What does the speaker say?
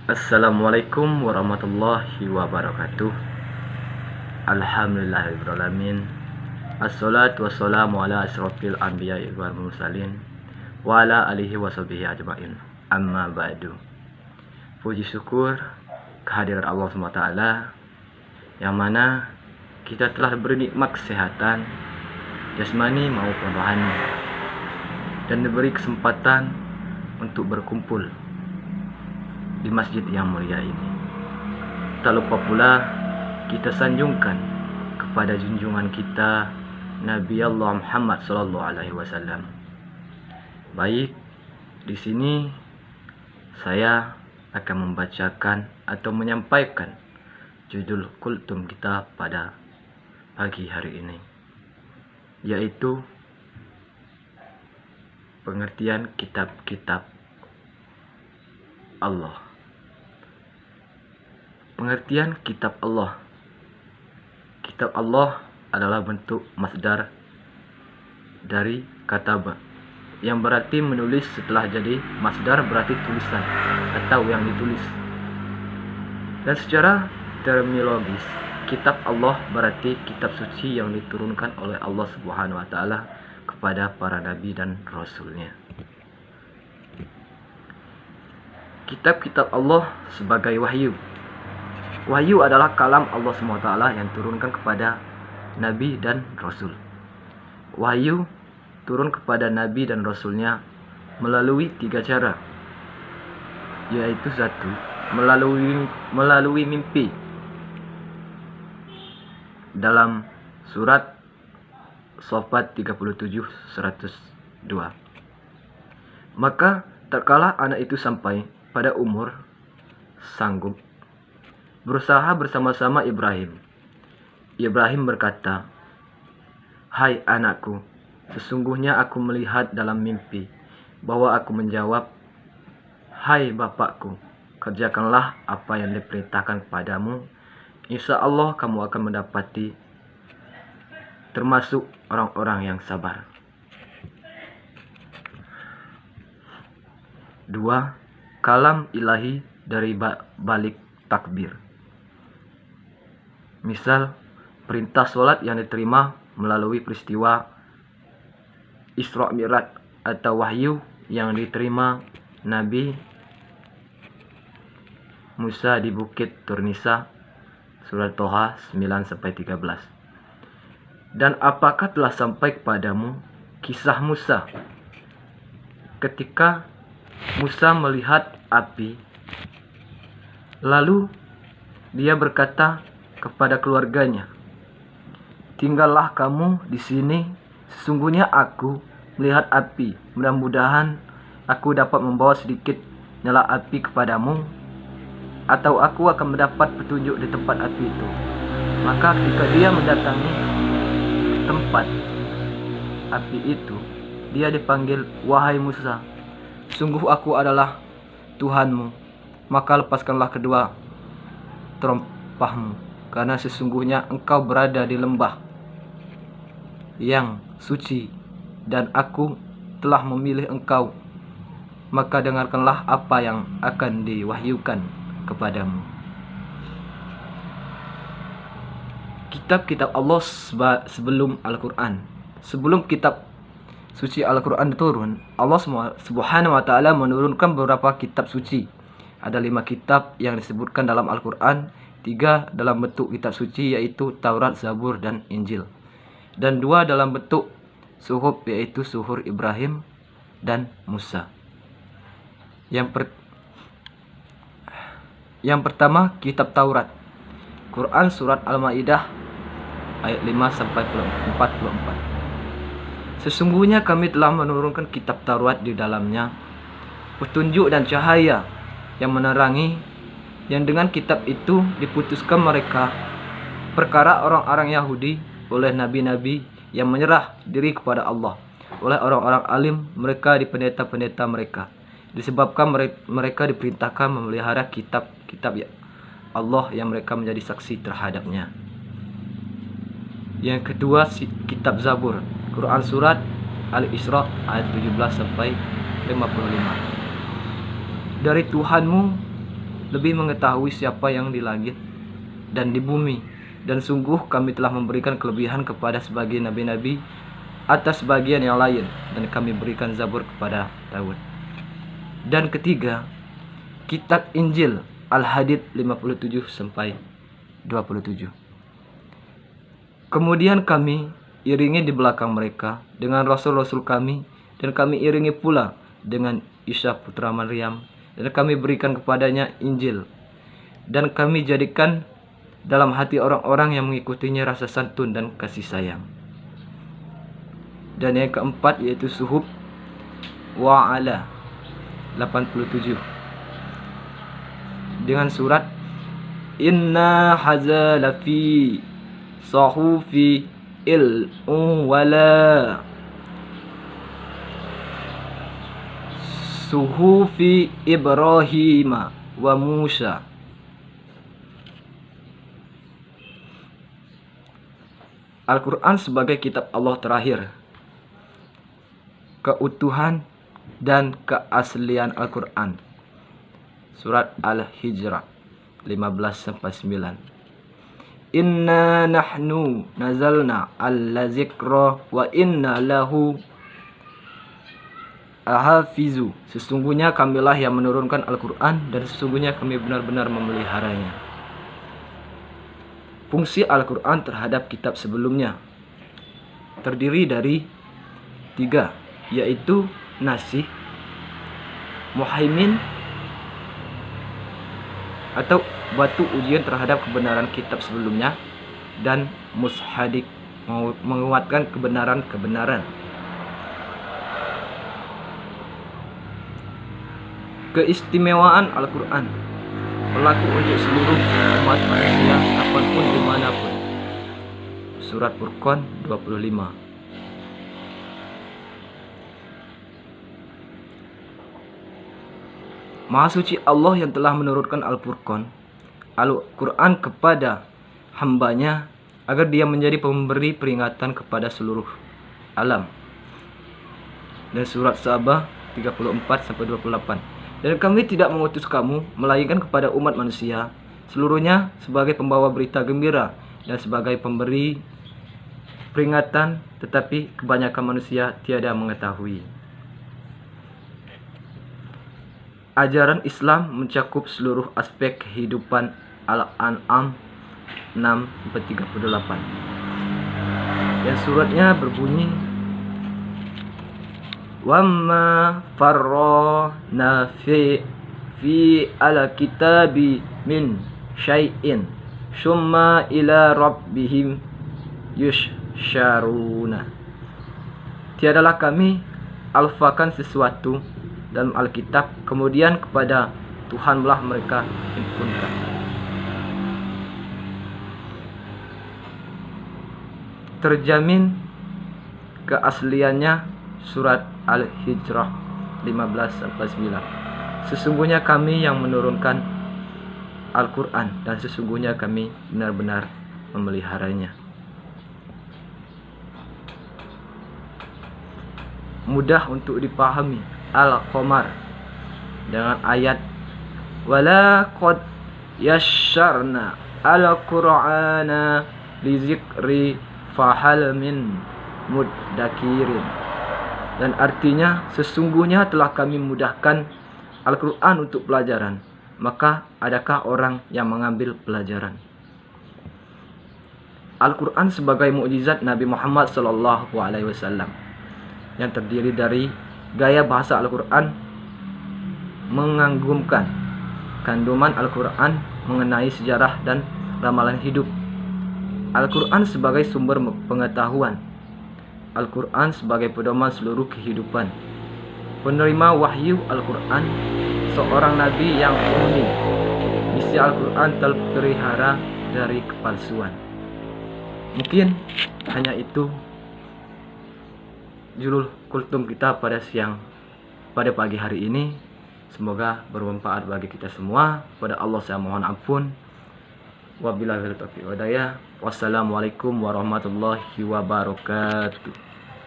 Assalamualaikum warahmatullahi wabarakatuh. Alhamdulillahirrahmanirrahim. Assalatu wassalamu ala asrafil anbiya'i wal mursalin wa ala alihi wa sahbihi ajma'in. Amma ba'du. Puji syukur kehadiran Allah SWT yang mana kita telah diberi nikmat kesehatan jasmani maupun rohani dan diberi kesempatan untuk berkumpul di masjid yang mulia ini. Tak lupa pula kita sanjungkan kepada junjungan kita Nabi Allah Muhammad sallallahu alaihi wasallam. Baik, di sini saya akan membacakan atau menyampaikan judul kultum kita pada pagi hari ini, yaitu pengertian kitab-kitab Allah. Pengertian kitab Allah. Kitab Allah adalah bentuk masdar dari kataba, yang berarti menulis. Setelah jadi masdar berarti tulisan atau yang ditulis. Dan secara terminologis, kitab Allah berarti kitab suci yang diturunkan oleh Allah Subhanahu wa taala kepada para nabi dan rasulnya. Kitab-kitab Allah sebagai wahyu. Wahyu adalah kalam Allah SWT yang turunkan kepada Nabi dan Rasul. Wahyu turun kepada Nabi dan Rasulnya melalui 3 cara, yaitu 1. Melalui mimpi. Dalam surat Shafat 37:102. Maka terkala anak itu sampai pada umur sanggup, berusaha bersama-sama Ibrahim. Ibrahim berkata, "Hai anakku, sesungguhnya aku melihat dalam mimpi bahwa aku menjawab, 'Hai bapakku, kerjakanlah apa yang diperintahkan kepadamu. Insya Allah kamu akan mendapati termasuk orang-orang yang sabar.'" 2. Kalam ilahi dari balik takbir. Misal, perintah sholat yang diterima melalui peristiwa Isra Mi'raj, atau wahyu yang diterima Nabi Musa di Bukit Turnisa, surat Toha 9-13. Dan apakah telah sampai kepadamu kisah Musa ketika Musa melihat api, lalu dia berkata kepada keluarganya, "Tinggallah kamu di sini, sesungguhnya aku melihat api. Mudah-mudahan aku dapat membawa sedikit nyala api kepadamu, atau aku akan mendapat petunjuk di tempat api itu." Maka ketika dia mendatangi tempat api itu, dia dipanggil, "Wahai Musa, sungguh aku adalah Tuhanmu, maka lepaskanlah kedua terompahmu, karena sesungguhnya engkau berada di lembah yang suci, dan aku telah memilih engkau, maka dengarkanlah apa yang akan diwahyukan kepadamu." Kitab-kitab Allah sebelum Al-Quran. Sebelum kitab suci Al-Quran turun, Allah Subhanahu wa ta'ala menurunkan beberapa kitab suci. Ada 5 kitab yang disebutkan dalam Al-Quran, 3 dalam bentuk kitab suci, yaitu Taurat, Zabur, dan Injil. Dan 2 dalam bentuk suhuf, yaitu suhur Ibrahim dan Musa. Yang pertama, kitab Taurat. Quran surat Al-Maidah ayat 5-44. Sesungguhnya kami telah menurunkan kitab Taurat, di dalamnya petunjuk dan cahaya yang menerangi, yang dengan kitab itu diputuskan mereka perkara orang-orang Yahudi oleh nabi-nabi yang menyerah diri kepada Allah, oleh orang-orang alim mereka di pendeta-pendeta mereka, disebabkan mereka diperintahkan memelihara kitab-kitab Allah yang mereka menjadi saksi terhadapnya. Yang kedua, kitab Zabur. Quran surat Al-Isra ayat 17-55. Dari Tuhanmu lebih mengetahui siapa yang di langit dan di bumi. Dan sungguh kami telah memberikan kelebihan kepada sebagian nabi-nabi atas sebagian yang lain, dan kami berikan Zabur kepada Daud. Dan ketiga, kitab Injil Al-Hadid 57-27. Kemudian kami iringi di belakang mereka dengan rasul-rasul kami, dan kami iringi pula dengan Isa putra Maryam, dan kami berikan kepadanya Injil, dan kami jadikan dalam hati orang-orang yang mengikutinya rasa santun dan kasih sayang. Dan yang keempat yaitu Suhuf Wa'ala 87 dengan surat Inna haza lafi sahufi wala suhufi Ibrahim wa Musa. Al-Quran sebagai kitab Allah terakhir. Keutuhan dan keaslian Al-Quran. Surat Al-Hijrah 15-9. Inna nahnu nazalna al-zikra wa inna lahu ahafizu. Sesungguhnya kamilah yang menurunkan Al-Quran, dan sesungguhnya kami benar-benar memeliharanya. Fungsi Al-Quran terhadap kitab sebelumnya terdiri dari 3, yaitu nasih, muhaimin atau batu ujian terhadap kebenaran kitab sebelumnya, dan mushadik, menguatkan kebenaran-kebenaran. Keistimewaan Al-Quran berlaku untuk seluruh umat manusia kapanpun dimanapun. Surat Furqan 25. Maha suci Allah yang telah menurunkan Al-Furqan, Al-Quran kepada hambanya agar dia menjadi pemberi peringatan kepada seluruh alam. Dan surat Sabah 34-28. Dan kami tidak mengutus kamu melainkan kepada umat manusia seluruhnya sebagai pembawa berita gembira dan sebagai pemberi peringatan, tetapi kebanyakan manusia tiada mengetahui. Ajaran Islam mencakup seluruh aspek kehidupan. Al-An'am 6-38. Dan suratnya berbunyi, Wamma farrona fi al-kitabi min syai'in summa ila rabbihim yusyaruna. Tiadalah kami alfakan sesuatu dalam Alkitab, kemudian kepada Tuhanlah mereka himpunkan. Terjamin keasliannya surat Al-Hijrah 15-9. Sesungguhnya kami yang menurunkan Al-Quran, dan sesungguhnya kami benar-benar memeliharanya. Mudah untuk dipahami Al-Qamar dengan ayat wala qad yasyarna al-Qur'ana lizikri fahal min muddakirin. Dan artinya, sesungguhnya telah kami mudahkan Al-Quran untuk pelajaran, maka adakah orang yang mengambil pelajaran? Al-Quran sebagai mukjizat Nabi Muhammad SAW yang terdiri dari gaya bahasa Al-Quran mengagumkan, kandungan Al-Quran mengenai sejarah dan ramalan hidup, Al-Quran sebagai sumber pengetahuan, Al-Quran sebagai pedoman seluruh kehidupan, penerima wahyu Al-Quran, seorang nabi yang unik, misi Al-Quran terpelihara dari kepalsuan. Mungkin hanya itu judul kultum kita pada pagi hari ini. Semoga bermanfaat bagi kita semua. Pada Allah saya mohon ampun. Wabillahi taufiq wal hidayah. Wassalamualaikum warahmatullahi wabarakatuh.